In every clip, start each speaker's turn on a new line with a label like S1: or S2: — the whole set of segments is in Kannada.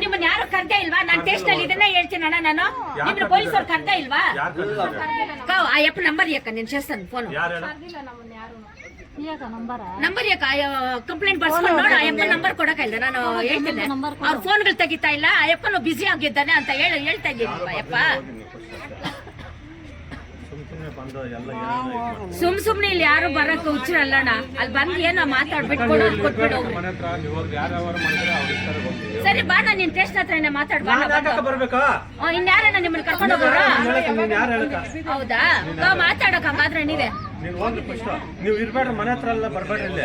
S1: ನಿಮ್ಮನ್ನ ಯಾರು ಕರ್ದೇ ಇಲ್ವಾ? ನಾನ್ ಟೆಸ್ಟ್ ಅಲ್ಲಿ ಇದನ್ನೇ ಹೇಳ್ತೀನಿ ಅಣ್ಣ. ನಾನು ನಿಮ್ನ ಪೊಲೀಸರು ಕರ್ದೇ ಇಲ್ವಾ? ಆ ಯಪ್ಪ ನಂಬರ್ ಯಾಕ ನೀನ್ చేస్తాను ಫೋನ್ ನಂಬರ್ ಯಾಕ ಕಂಪ್ಲೇಂಟ್ ಬರ್ಸ್ಕೊಂಡು ನೋಡ. ಆ ಯಪ್ಪ ನಂಬರ್ ಕೊಡಕ್ಕಿಲ್ಲ. ನಾನು ಹೇಳ್ತೇನೆ ಅವ್ರ ಫೋನ್ಗಳು ತೆಗಿತಾ ಇಲ್ಲ. ಆ ಯಪ್ಪನು ಬಿಸಿ ಆಗಿದ್ದಾನೆ ಅಂತ ಹೇಳ್ತಾ ಇದ್ದೀನಿ. ಯಪ್ಪ ಸುಮ್ನೆ ಇಲ್ಲಿ ಯಾರು ಬರಕ್ ಹುಚ್ಚರಲ್ಲಣ್ಣ. ಅಲ್ಲಿ ಬಂದು ಏನೋ ಮಾತಾಡ್ಬಿಟ್ಟು ಕೊಟ್ಬಿಡು. ಸರಿ ಬಾ, ನಿನ್ ಟೆಸ್ಟ್ ಹತ್ರನೇ ಮಾತಾಡ್ಬಾ. ಇನ್ಯಾರಣ್ಣ ನಿಮ್ಮನ್ನ ಕರ್ಕೊಂಡು ಹೋಗೋರ? ಹೌದಾ, ಮಾತಾಡಕ್ ಹಂಗಾದ್ರೆ ನೀವೇ
S2: ನೀವು ಇರ್ಬೇಡ್ರಿ, ಮನೆ ಹತ್ರ ಎಲ್ಲ ಬರ್ಬೇಡ್ರಿ. ಇಲ್ಲಿ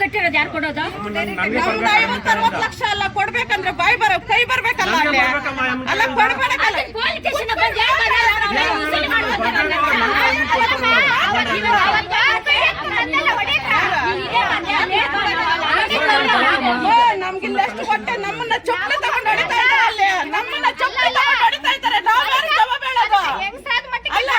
S1: ಕಟ್ಟಿರೋದು ಯಾರು ಕೊಡೋದು?
S3: ಲಕ್ಷ ಅಲ್ಲ ಕೊಡ್ಬೇಕಂದ್ರೆ ಬಾಯ್ ಕೈ ಬರ್ಬೇಕಲ್ಲ. ನಮ್ಗಿಲ್ಲ ಎಷ್ಟು ಕೊಟ್ಟೆ ನಮ್ಮನ್ನ ಚೊಕ್ಕಲೆ ತಗೊಂಡು ಹೊಡಿತಾ ಇದ್ದಾರೆ. ನಮ್ಮನ್ನ ಚೊಕ್ಕಲೆ ತಗೊಂಡು ಹೊಡಿತಾ ಇದ್ದಾರೆ. ನಾವ್ಯಾರು ಜವ ಬೀಳೋದು? ಅಲ್ಲ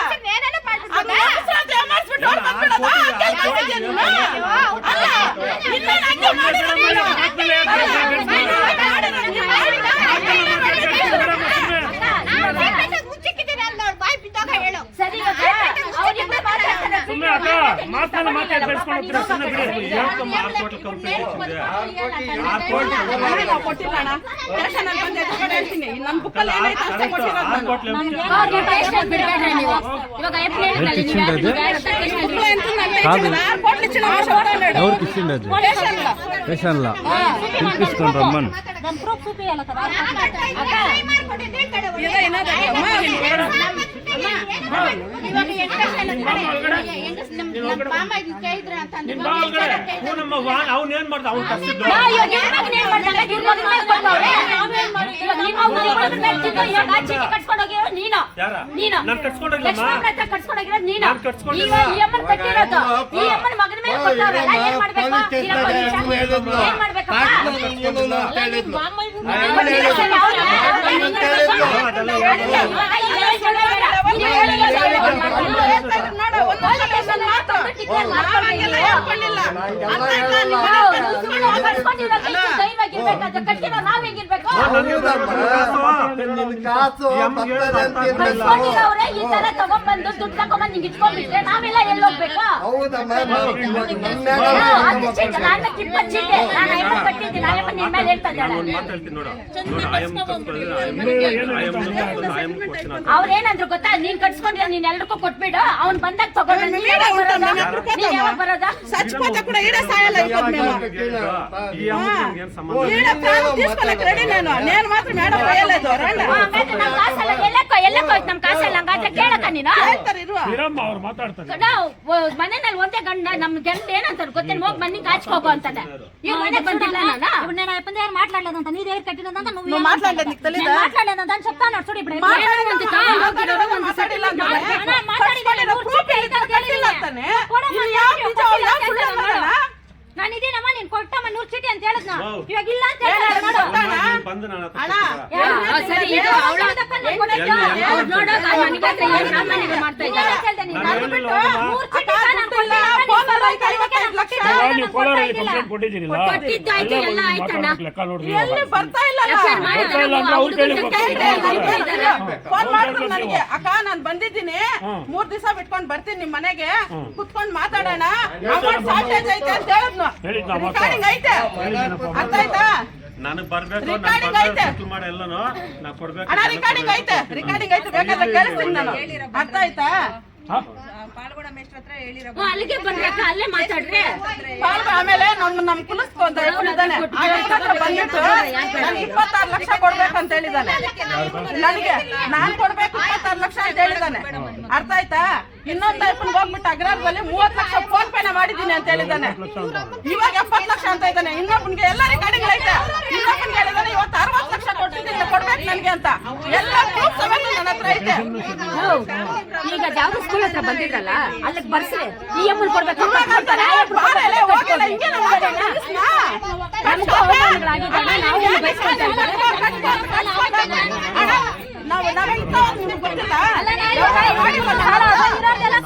S4: రమ్మని
S2: ಅವನೇನ್ ಮಾಡ್ದ? ಅವ್ನು ಕರ್ಸಿದ್ದು
S1: ತಗೊಂಡ್ಬಂದು ದುಡ್ಡು ತಗೊಂಡ್ಬಂದು ಹಿಂಗ್ ಇಟ್ಕೊಂಡ್ಬಿಟ್ರೆ ನಾವೆಲ್ಲ ಎಲ್ಲಿ ಹೋಗ್ಬೇಕಾ? ಅವ್ರೇನಂದ್ರು ಗೊತ್ತಾ? ನೀನ್ ಕಟ್ಸ್ಕೊಂಡ್ರೆ ನೀನ್ ಎಲ್ರಿಗೂ ಕೊಟ್ಬಿಡು, ಅವ್ನ್ ಬಂದಾಗ ತಗೊಂಡ್ರೆ ಬರೋದ? ನಮ್ ಕಾಸೆಲ್ಲ ಹಂಗಾದ್ರೆ ಕೇಳಕ್ಕ ನೀನು? ಮನೆಯಲ್ಲಿ ಒಂದೇ ಗಂಡ ನಮ್ ಗಂಡ ಏನಂತ ಗೊತ್ತೇನು? ಹೋಗಿ ಮನೆ ಕಾಚ್ಕೋಗೋ ಅಂತಾನೆ. ಇವ್ ಮನೆ ಬಂದಿಲ್ಲ ಯಾರು ಮಾట్లాಡ್ಲದಂತ ನೀ ದೇವ್ರ ಕಟ್ಟಿದಂತ ಮಾట్లాಡ್ಲದಂತ చెప్తాను చూడు. ఇప్పుడు ನಾನು ಇದೇನಮ್ಮ ನೀನ್ ಕೊಟ್ಟಮ್ಮ 100 ಚೀಟಿ ಅಂತ ಹೇಳಿದ್ನ. ಇವಾಗ ಇಲ್ಲ ಅಂತ
S3: ಅಕ್ಕ ನಾನ್ ಬಂದಿದ್ದೀನಿ, 3 ದಿವಸ ಬಿಟ್ಕೊಂಡ್ ಬರ್ತೀನಿ ನಿಮ್ ಮನೆಗೆ, ಕುತ್ಕೊಂಡ್ ಮಾತಾಡೋಣ. ಶಾರ್ಟೇಜ್ ಐತೆ ಅಂತ ಹೇಳಿದ್ನು. ರಿಕಾರ್ಡಿಂಗ್ ಐತೆ, ಅರ್ಥ ಆಯ್ತಾ?
S2: ನನಗ್ ಬರ್ಬೇಕು, ಮಾಡಿ ಎಲ್ಲಾನು ನಾ ಕೊಡ್ಬೇಕು.
S3: ರಿಕಾರ್ಡಿಂಗ್ ಐತೆ ಬೇಕಾದ್ರೆ ಕೇಳಿಸ್ತೀನಿ ನಾನು, ಅರ್ಥ ಆಯ್ತಾ?
S1: ಅಲ್ಲಿಗೆ ಬರ್ರಿ ಅಕ್ಕ, ಅಲ್ಲೇ ಮಾತಾಡ್ರಿ.
S3: ಆಮೇಲೆ ನಮ್ ಕುಲಸ್ಕೊ ಅಂತ ಹೇಳ್ಕೊಂಡಿದ್ದಾನೆ. ಬಂದ್ಬಿಟ್ಟು ನಾನು 26 ಲಕ್ಷ ಕೊಡ್ಬೇಕಂತ ಹೇಳಿದ್ದಾನೆ. ನನಗೆ ನಾನ್ ಕೊಡ್ಬೇಕು 26 ಲಕ್ಷ ಅಂತ ಹೇಳಿದ್ದಾನೆ. ಅರ್ಥ ಆಯ್ತಾ? ಇನ್ನೊಂದ್ ಟೈಪನ್ ಹೋಗ್ಬಿಟ್ಟು ಅಗ್ರಾರದಲ್ಲಿ 30 ಲಕ್ಷ ಫೋನ್ ಪೇನ ಮಾಡಿದ್ದೀನಿ ಅಂತ ಹೇಳಿದ್ದಾನೆ. ಇವಾಗ 70 ಲಕ್ಷ ಅಂತ ಇದ್ದಾನೆ. ಇನ್ನೊಬ್ಬನಿಗೆ ಎಲ್ಲ ರೆಕಾರ್ಡಿಂಗ್ ಐತೆ. ಇನ್ನೊಬ್ಬನಿಗೆ ಹೇಳಿದಾನೆ ಇವತ್ತು 60 ಲಕ್ಷ ಕೊಟ್ಟಿದ್ದೀನಿ ಕೊಡ್ಬೇಕು ನನ್ಗೆ ಅಂತ. ಎಲ್ಲ ಪ್ರೂಫ್ ಸಮೇತ ನನ್ನ ಹತ್ರ ಐತೆ.
S1: ಈಗ ಯಾವ್ದು ಸ್ಕೂಲ್ ಹತ್ರ ಬಂದಿದ್ರಲ್ಲ ಅಲ್ಲಿಗೆ ಬರ್ಸ್ರಿ. ಈ ಅಮ್ಮನ್ ಕೊಡ್ಬೇಕು
S3: ಹೋಗಿಲ್ಲ ಹಿಂಗೆ ನಾವು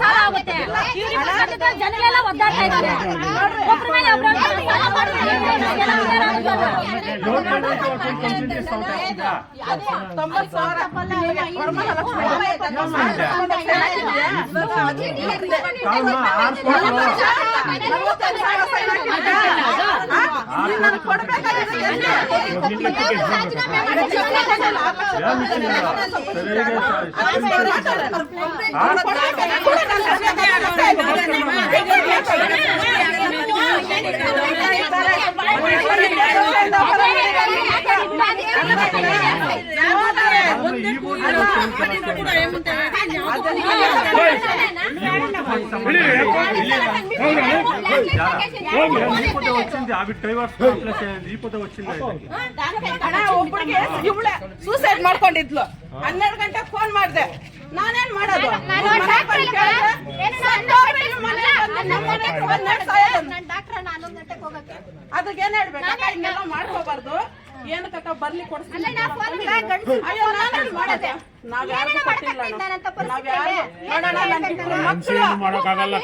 S1: ಸಾಲ ಆಗುತ್ತೆ. ಜನರೆಲ್ಲ ಒದ್ದಾಡ್ತಾ ಇದ್ದಾರೆ. ಒಬ್ರ ಮೇಲೆ ಒಬ್ರು ಸಾಲ ಮಾಡ್ತಾರೆ.
S3: 90,000 ವರಮಾನ ಲಕ್ಷ್ಮಿ
S2: వచ్చింది ఆవిడ డైవర్స్ ఈపోతే వచ్చింది.
S3: ಒಬ್ಬರಿಗೆ ಇವಳೆ ಸೂಸೈಡ್ ಮಾಡ್ಕೊಂಡಿದ್ಲು. 12 ಗಂಟೆ ಫೋನ್ ಮಾಡಿದೆ. ನಾನೇನ್ ಮಾಡೋದು? ಅದಕ್ಕೇನ್ ಹೇಳ್ಬೇಕು? ಹಿಂಗೆಲ್ಲ ಮಾಡ್ಕೋಬಾರ್ದು. ಏನು ಕಕ್ಕ ಬರ್ಲಿ ಕೊಡ್ತೀನಿ. ಅಯ್ಯೋ ನಾನೇನ್ ಮಾಡೋದೆ? ನಾವ್ಯಾರು ಕೊಟ್ಟಿಲ್ಲ. ನಾವ್ಯಾರು ನೋಡೋಣ. ನನ್ಗಿಬ್ರು ಮಕ್ಕಳು ನೋಡೋಣ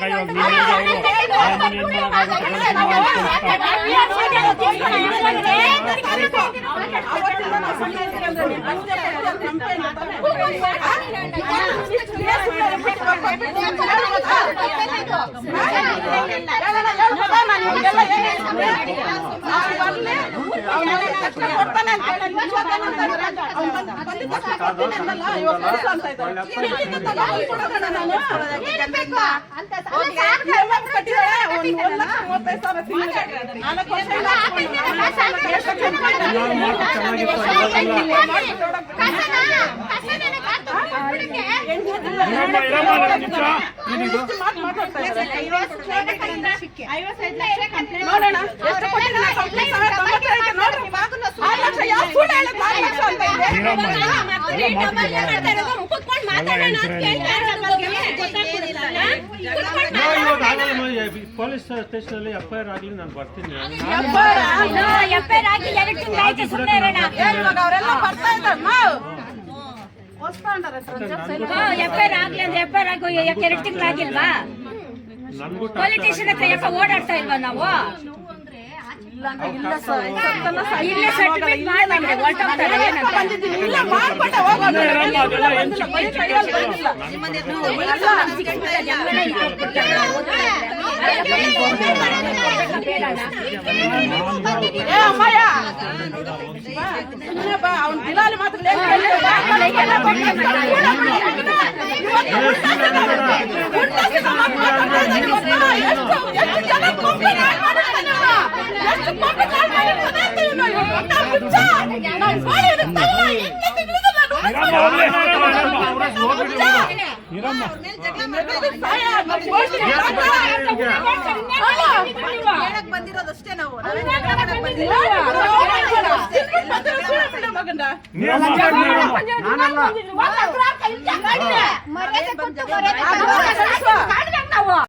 S3: ಎಷ್ಟು ಕೊಟ್ಟಿದ್ದೀನ ಕಂಪ್ಲೇಂಟ್
S2: ಪೊಲೀಸ್ ಸ್ಟೇಷನ್ ಅಲ್ಲಿ FIR ಆಗ್ಲಿ ನಾನು ಬರ್ತೀನಿ.
S3: ಅವರೆಲ್ಲ ಬರ್ತಾ ಇದ್ದಾರೆ.
S1: FIR ಆಗ್ಲಿ ಅಂದ್ರೆ FIR ಆಗೋ 2 ತಿಂಗಳಾಗಿಲ್ವಾ? ಪೊಲಿಟಿಷಿಯನ್ ಹತ್ರ ಯಾಕೆ ಓಡಾಡ್ತಾ ಇಲ್ವಾ ನಾವು? ಇಲ್ಲೇ ಸರ್ಟಿಫಿಕೇಟ್ ಮಾಡ್ಬಿಟ್ರೆ ಹೊರಟೋಗ್ತಾರೆ.
S3: ಇಲ್ಲ ಮಾಡ್ಬಿಟ್ಟೆ ಹೋಗೋದು. ಏ ಅಮ್ಮಯ್ಯ ಸುಮ್ಮನೆ ಬಾ. ಅವ್ನು ದಿಲಾಲಿ ಮಾತ್ರ ಬಂದಿರೋದಷ್ಟೇ ನಾವು